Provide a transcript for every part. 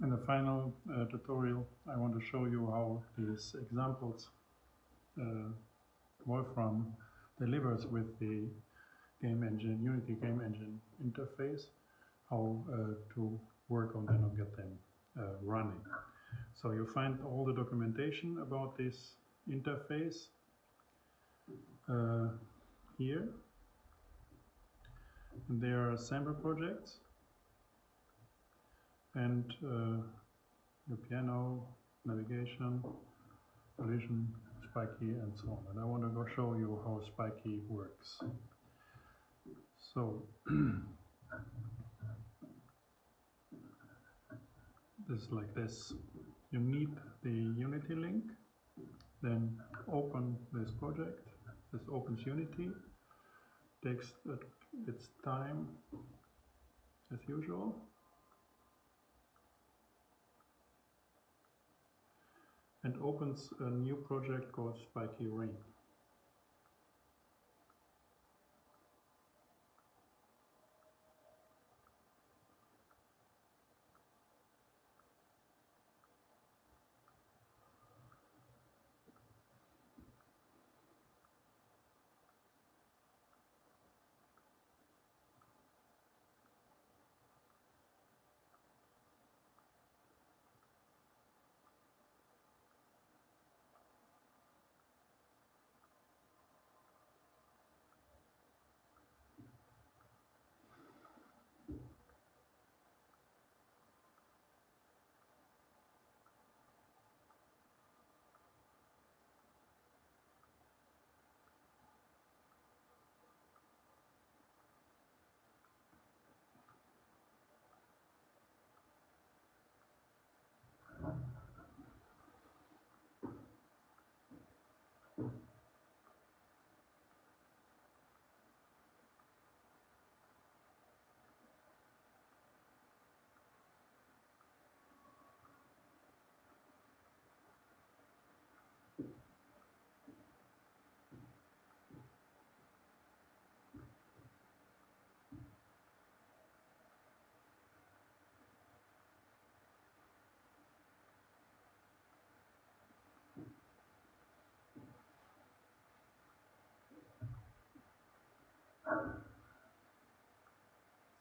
In the final tutorial, I want to show you how these examples Wolfram delivers with the game engine, Unity game engine interface, how to work on them and get them running. So you find all the documentation about this interface here. And there are sample projects and the piano, navigation, collision, spiky, and so on. And I want to go show you how spiky works. So this is like this. You need the UnityLink, then open this project. This opens Unity, takes its time as usual. And opens a new project called Spiky Rain.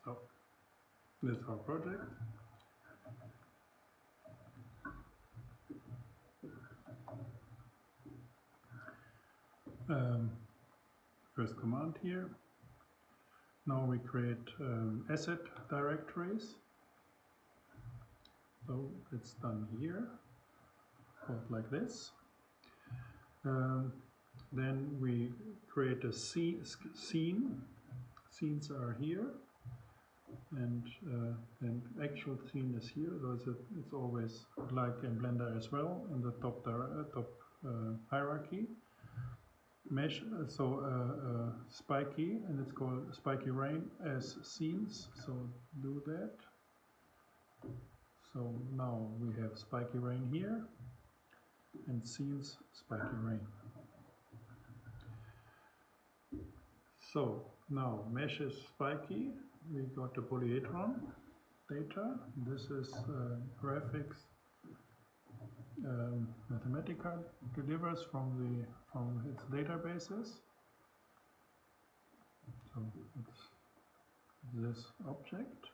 So this is our project. First command here. Now we create asset directories. So it's done here, called like this. Then we create a scene. Scenes are here, and actual scene is here. So it's always like in Blender as well in the top hierarchy. Mesh, spiky, and it's called Spiky Rain as scenes. So do that. So now we have Spiky Rain here and scenes Spiky Rain. So now mesh is spiky. We got the polyhedron data. This is graphics. Mathematica delivers from its databases. So it's this object.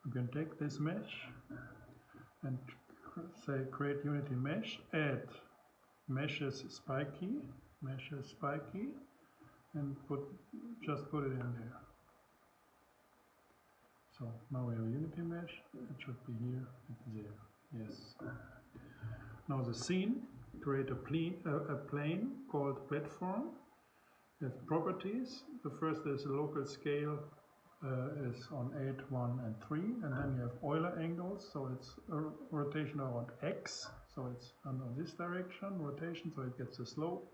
You can take this mesh and say create Unity mesh, add meshes spiky, and just put it in there. So now we have a Unity mesh. It should be here and there. Yes. Now the scene, create a plane called platform. It has properties. The first is a local scale is on 8, 1, and 3, and then you have Euler angles. So it's a rotation around x. So it's under this direction rotation. So it gets a slope.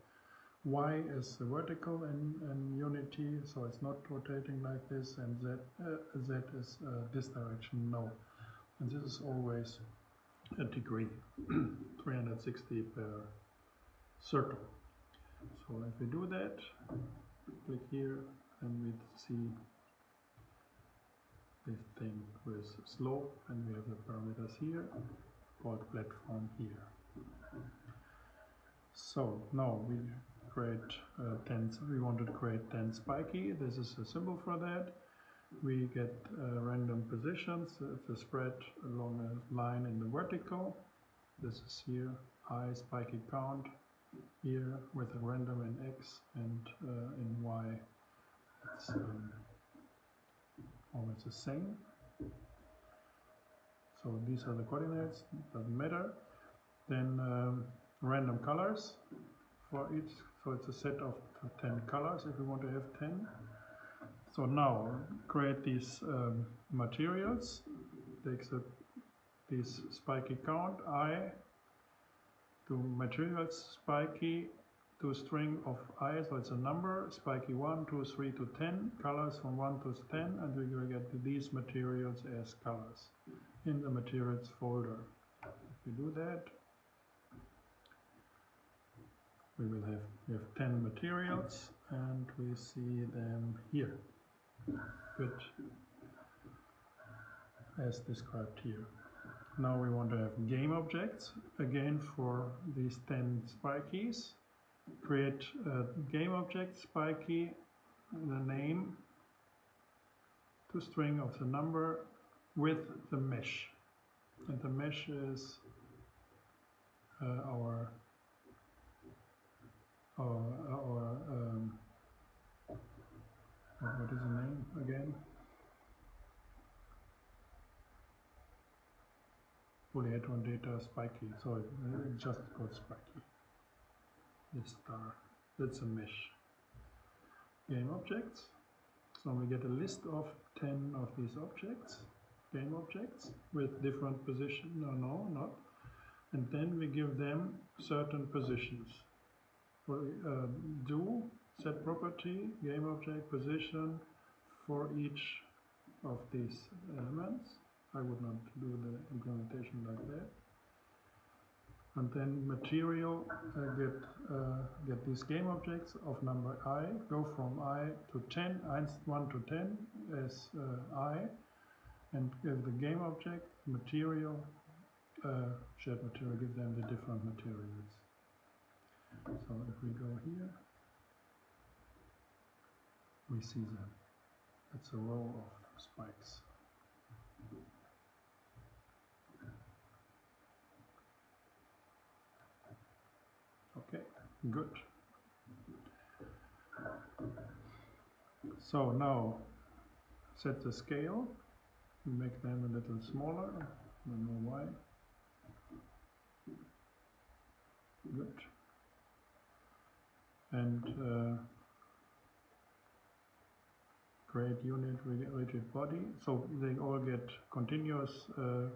Y is the vertical in Unity, so it's not rotating like this, and Z is this direction, no. And this is always a degree, 360 per circle. So if we do that, click here, and we see this thing with slope, and we have the parameters here, called platform here. So now we create 10. We want to create 10 spiky. This is a symbol for that. We get random positions. It's a spread along a line in the vertical. This is here, I spiky count here with a random in X and in Y. It's always the same. So these are the coordinates, doesn't matter. Then random colors for each. So it's a set of 10 colors if we want to have 10. So now create these materials. Takes this spiky count I to materials spiky to string of I, so it's a number, spiky 1, 2, 3 to 10, colors from 1 to 10, and we will get these materials as colors in the materials folder. If we do that, we have 10 materials and we see them here. Good. As described here. Now we want to have game objects again for these 10 spikies. Create a game object spiky, the name to string of the number with the mesh, and the mesh is what is the name again? Polyhedron data spiky, so it just called spiky. This star, that's a mesh. Game objects, so we get a list of 10 of these objects, game objects, with different position, no, not. And then we give them certain positions. For do set property, game object position for each of these elements. I would not do the implementation like that. And then material get these game objects of number I, go from I to 10, 1 to 10 as I, and give the game object material, shared material, give them the different materials. So if we go here, we see them. It's a row of spikes. Okay, good. So now set the scale, we make them a little smaller, I don't know why. Good. And create unit rigid body, so they all get continuous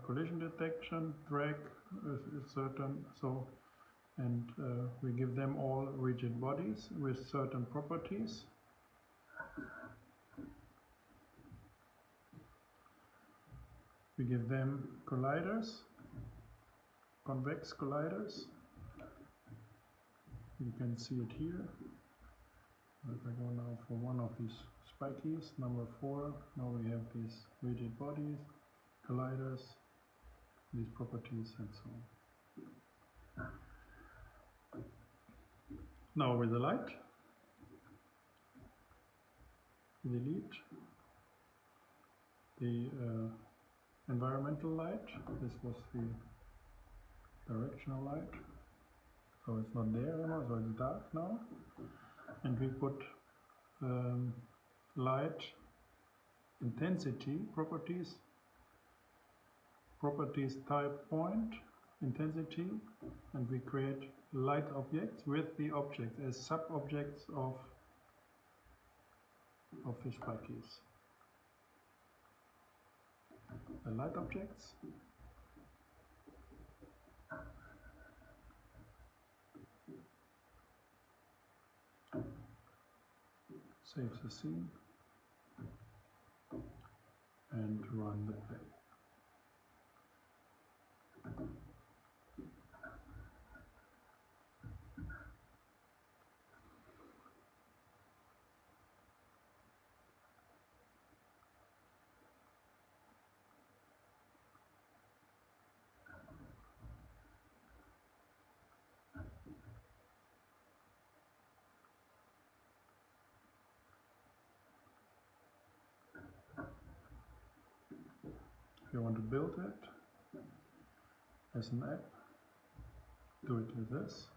collision detection, drag is certain, so, and we give them all rigid bodies with certain properties. We give them colliders, convex colliders. You can see it here. If I go now for one of these spikies, number 4, now we have these rigid bodies, colliders, these properties, and so on. Now with the light, delete the environmental light. This was the directional light, so it's not there anymore, so it's dark now. And we put light intensity properties type point intensity, and we create light objects with the object as sub-objects of the spikies. The light objects. Save the scene and run the play. you want to build it as an app, do it with this.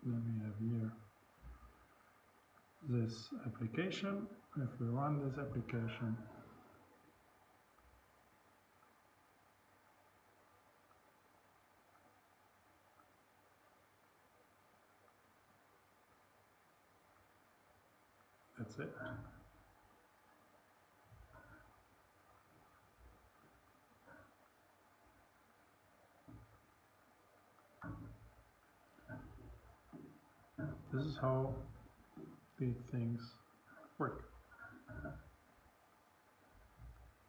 Then we have here this application. If we run this application, that's it. This is how these things work.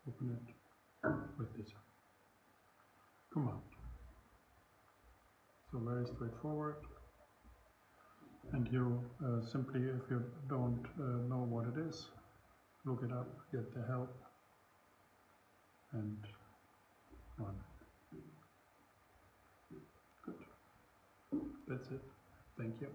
Open it with this command. So very straightforward. And you simply, if you don't know what it is, look it up, get the help, and run. Good. That's it. Thank you.